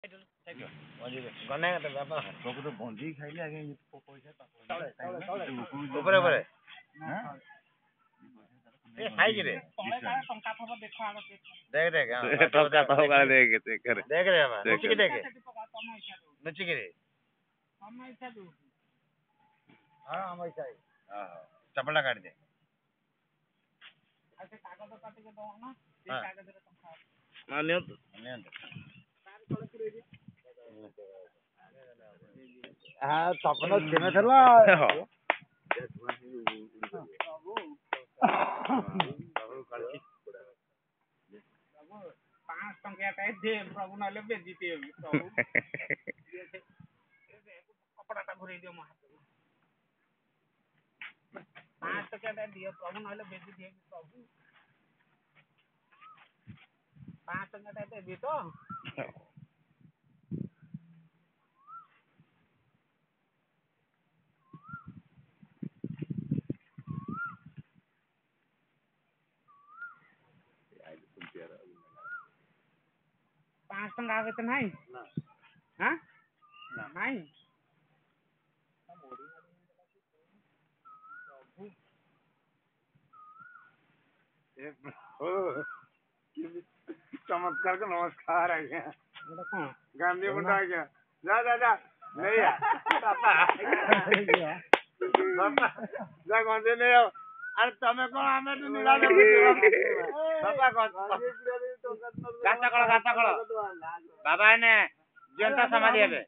ଗନେ ବାପା ସବୁ ତ ବଞ୍ଜି ଖାଇଲେ ଆଜ୍ଞା ପଇସା ଉପରେ ଉପରେ ଏ ସାଇଜ ରେ ଦେଖ ଦେଖ ଟଙ୍କା ତ ଗାଳେ ଦେଖ ଦେଖ ଦେଖ ରେ ବାବା ନୁଚିକି ଦେଖ ନୁଚିକି ରେ ହଁ ଆମ ଇଚ୍ଛା ଚପଲଟା କାଢି ଦେ ନିଅନ୍ତୁ ସପନ ଚିହ୍ନ ଥିଲା 5 ଟଙ୍କିଆ ଦେ ପ୍ରଭୁ ନହେଲେ ବେଜିତେ ହେବି କପଡାଟା ଘୁରେଇ ଦିଅ ମୋ ହାତକୁ 5 ଟଙ୍କିଆ ଦିଅ ପ୍ରଭୁ ନହେଲେ ବେଜିତେ ହେବି ପ୍ରଭୁ 5 ଟଙ୍କିଆ ଦେବି ତ पाँच टंका आवे तो नहीं हाँ नहीं चमत्कार का नमस्कार आज्ञा गांधी मुंडा आज्ञा जा जा जा नहीं जा गांधी नहीं आओ अरे तमें कौन हमें तो निकाल बाबा गाता कलो बाबा ने जनता समाधि हेबे